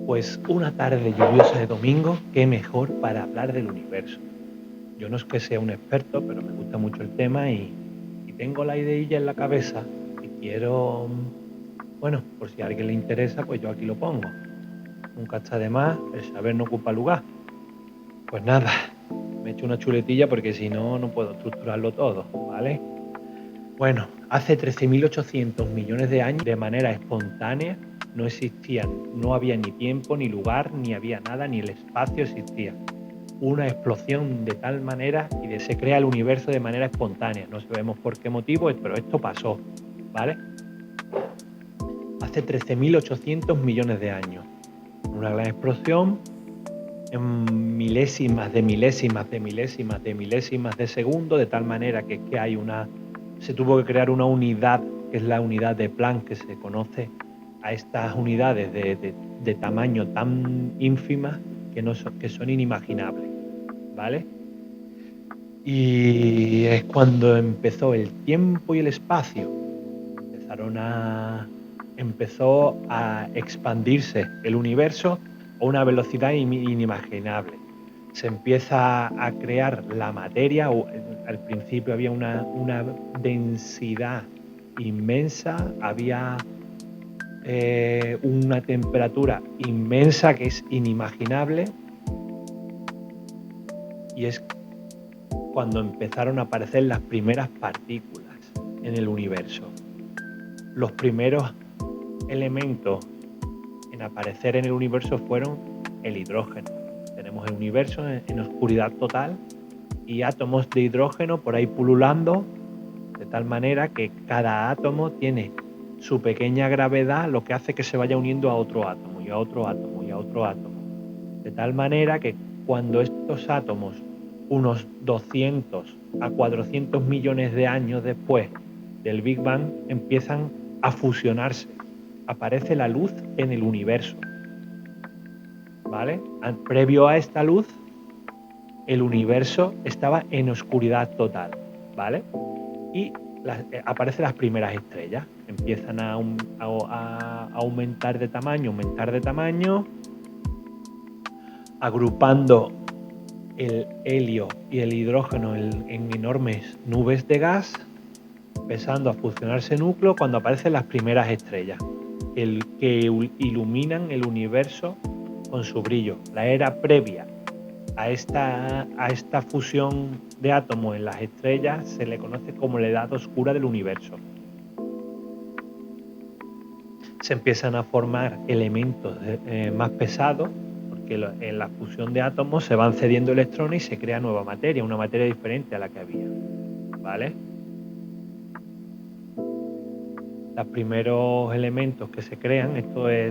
Pues una tarde lluviosa de domingo, qué mejor para hablar del universo. Yo no es que sea un experto, pero me gusta mucho el tema y tengo la ideilla en la cabeza y quiero, bueno, por si a alguien le interesa, pues yo aquí lo pongo. Nunca está de más, el saber no ocupa lugar. Pues nada, me he hecho una chuletilla porque si no, no puedo estructurarlo todo, ¿vale? Bueno, hace 13.800 millones de años, de manera espontánea, no existían, no había ni tiempo, ni lugar, ni había nada, ni el espacio existía. Una explosión de tal manera y se crea el universo de manera espontánea. No sabemos por qué motivo, pero esto pasó, ¿vale? Hace 13.800 millones de años. Una gran explosión en milésimas de milésimas de milésimas de milésimas de segundo, de tal manera que hay se tuvo que crear una unidad, que es la unidad de Planck, que se conoce a estas unidades de tamaño tan ínfimas que son inimaginables, ¿vale? Y es cuando empezó el tiempo y el espacio. Empezó a expandirse el universo a una velocidad inimaginable. Se empieza a crear la materia. Al principio había una densidad inmensa, había una temperatura inmensa que es inimaginable, y es cuando empezaron a aparecer las primeras partículas en el universo. Los primeros elementos en aparecer en el universo fueron el hidrógeno. Tenemos el universo en oscuridad total y átomos de hidrógeno por ahí pululando, de tal manera que cada átomo tiene su pequeña gravedad, lo que hace que se vaya uniendo a otro átomo y a otro átomo y a otro átomo. De tal manera que cuando estos átomos, unos 200 a 400 millones de años después del Big Bang, empiezan a fusionarse, aparece la luz en el universo, ¿vale? Previo a esta luz, el universo estaba en oscuridad total, ¿vale? Y aparecen las primeras estrellas, empiezan a aumentar de tamaño, agrupando el helio y el hidrógeno en enormes nubes de gas, empezando a fusionarse núcleo cuando aparecen las primeras estrellas, que iluminan el universo con su brillo. La era previa a esta fusión de átomos en las estrellas se le conoce como la edad oscura del universo. Se empiezan a formar elementos más pesados, porque en la fusión de átomos se van cediendo electrones y se crea nueva materia, una materia diferente a la que había, ¿vale? Los primeros elementos que se crean,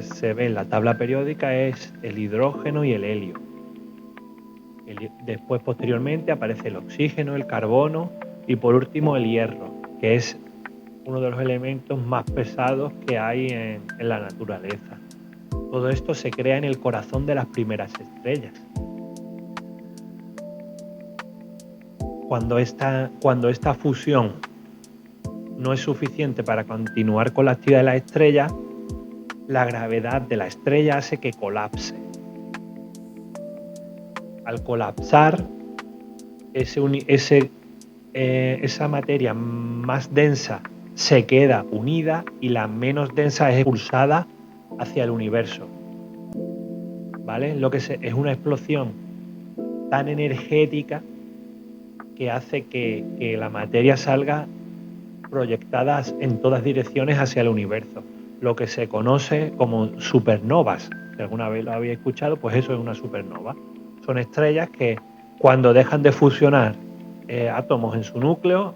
se ve en la tabla periódica, es el hidrógeno y el helio. Después, posteriormente, aparece el oxígeno, el carbono y por último el hierro, que es uno de los elementos más pesados que hay en la naturaleza. Todo esto se crea en el corazón de las primeras estrellas. Cuando esta fusión no es suficiente para continuar con la actividad de la estrella, la gravedad de la estrella hace que colapse. Al colapsar, esa materia más densa se queda unida y la menos densa es expulsada hacia el universo, ¿vale? Es una explosión tan energética que hace que la materia salga proyectada en todas direcciones hacia el universo, lo que se conoce como supernovas. Si alguna vez lo habéis escuchado, pues eso es una supernova. Son estrellas que cuando dejan de fusionar átomos en su núcleo,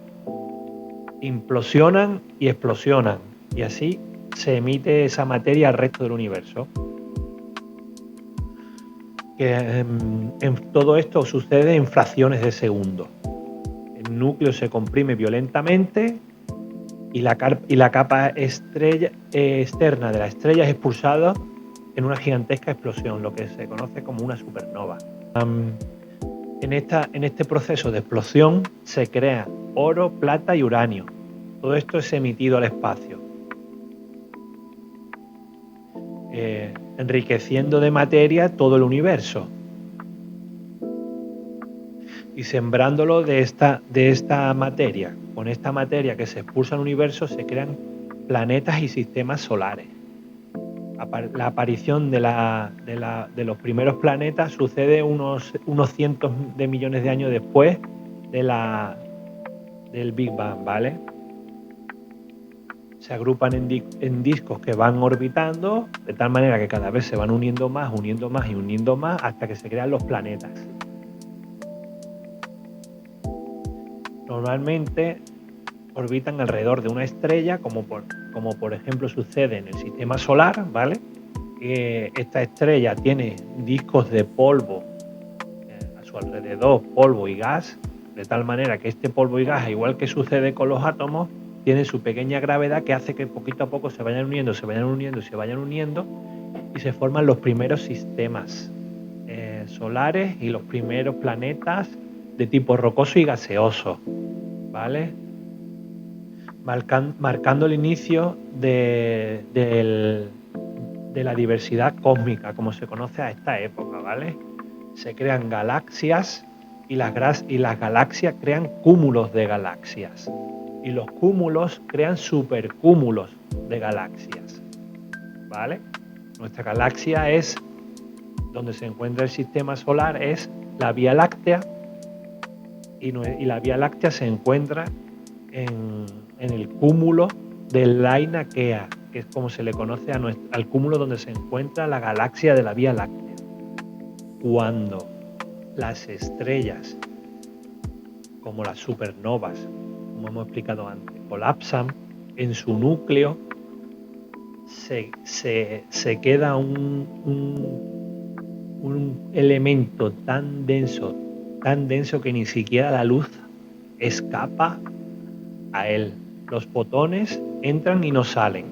implosionan y explosionan, y así se emite esa materia al resto del universo. Todo esto sucede en fracciones de segundo. El núcleo se comprime violentamente y la capa externa de la estrella es expulsada en una gigantesca explosión, lo que se conoce como una supernova. En este proceso de explosión se crea oro, plata y uranio. Todo esto es emitido al espacio. enriqueciendo de materia todo el universo y sembrándolo de esta materia. Con esta materia que se expulsa al universo se crean planetas y sistemas solares. La aparición de los primeros planetas sucede unos cientos de millones de años después del Big Bang, ¿vale? Se agrupan en discos que van orbitando de tal manera que cada vez se van uniendo más y uniendo más hasta que se crean los planetas. Normalmente orbitan alrededor de una estrella, como por ejemplo sucede en el sistema solar, ¿vale? Esta estrella tiene discos de polvo a su alrededor, polvo y gas, de tal manera que este polvo y gas, igual que sucede con los átomos, tiene su pequeña gravedad que hace que poquito a poco se vayan uniendo y se forman los primeros sistemas solares y los primeros planetas de tipo rocoso y gaseoso, ¿vale? Marcando el inicio de la diversidad cósmica, como se conoce a esta época, ¿vale? Se crean galaxias y las galaxias crean cúmulos de galaxias. Y los cúmulos crean supercúmulos de galaxias, ¿vale? Nuestra galaxia es, donde se encuentra el sistema solar, es la Vía Láctea, y la Vía Láctea se encuentra en el cúmulo de Linaea, que es como se le conoce al cúmulo donde se encuentra la galaxia de la Vía Láctea. Cuando las estrellas, como las supernovas, como hemos explicado antes, colapsan, en su núcleo se queda un elemento tan denso que ni siquiera la luz escapa a él. Los fotones entran y no salen.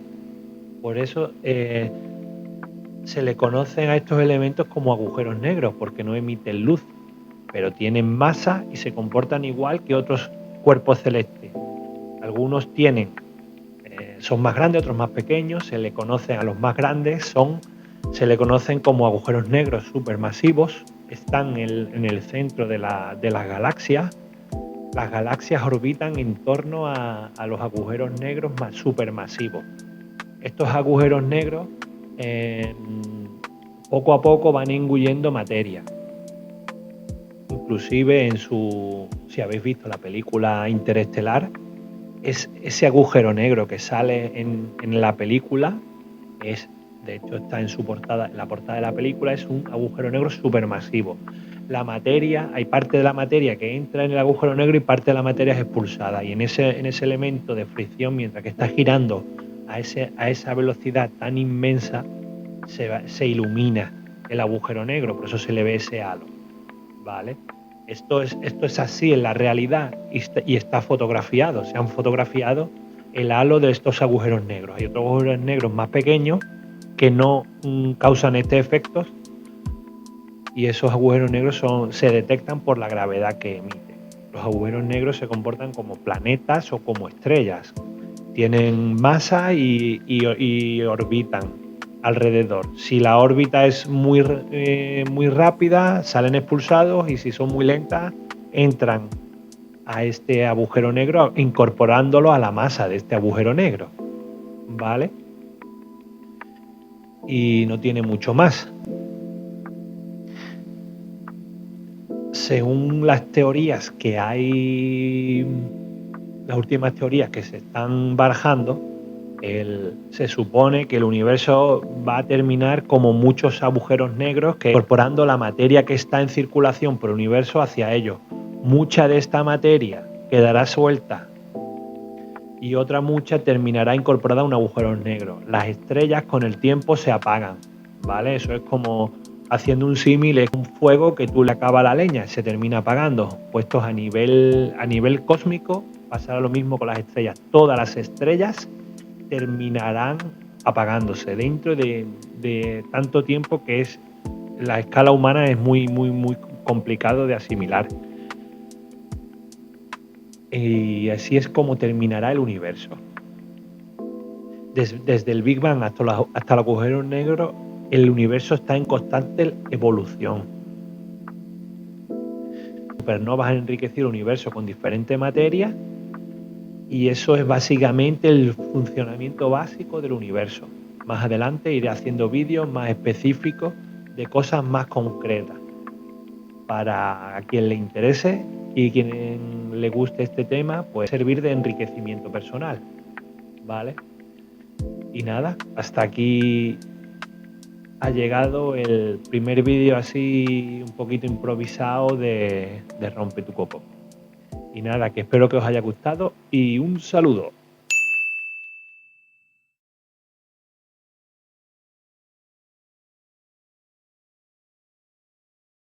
Por eso se le conocen a estos elementos como agujeros negros, porque no emiten luz, pero tienen masa y se comportan igual que otros cuerpos celestes. Algunos son más grandes, otros más pequeños. Se le conocen a los más grandes, se le conocen como agujeros negros supermasivos. Están en el centro de las galaxias. Las galaxias orbitan en torno a los agujeros negros más supermasivos. Estos agujeros negros poco a poco van engullendo materia. Inclusive si habéis visto la película Interestelar, ese agujero negro que sale en la película, de hecho está en la portada de la película, es un agujero negro supermasivo. La materia, hay parte de la materia que entra en el agujero negro y parte de la materia es expulsada, y en ese elemento de fricción, mientras que está girando a esa velocidad tan inmensa, se ilumina el agujero negro, por eso se le ve ese halo, ¿vale? Esto es así en la realidad y está fotografiado. Se han fotografiado el halo de estos agujeros negros. Hay otros agujeros negros más pequeños que no causan este efecto, y esos agujeros negros se detectan por la gravedad que emiten. Los agujeros negros se comportan como planetas o como estrellas. Tienen masa y orbitan alrededor. Si la órbita es muy rápida, salen expulsados, y si son muy lentas, entran a este agujero negro, incorporándolo a la masa de este agujero negro, ¿vale? Y no tiene mucho más. Según las teorías que hay, las últimas teorías que se están barajando, se supone que el universo va a terminar como muchos agujeros negros, que incorporando la materia que está en circulación por el universo hacia ellos. Mucha de esta materia quedará suelta y otra mucha terminará incorporada a un agujero negro. Las estrellas con el tiempo se apagan, ¿vale? Eso es como, haciendo un símil, es un fuego que tú le acabas la leña, se termina apagando. Puestos a nivel cósmico, pasará lo mismo con las estrellas. Todas las estrellas terminarán apagándose dentro de tanto tiempo, que es la escala humana, es muy complicado de asimilar. Y así es como terminará el universo. Desde el Big Bang hasta el agujero negro el universo está en constante evolución. Supernovas han enriquecido el universo con diferentes materias y eso es básicamente el funcionamiento básico del universo. Más adelante iré haciendo vídeos más específicos de cosas más concretas para quien le interese y quien le guste este tema, pues servir de enriquecimiento personal, ¿vale? Y nada, hasta aquí ha llegado el primer vídeo así un poquito improvisado de Rompe tu Coco. Y nada, que espero que os haya gustado y un saludo.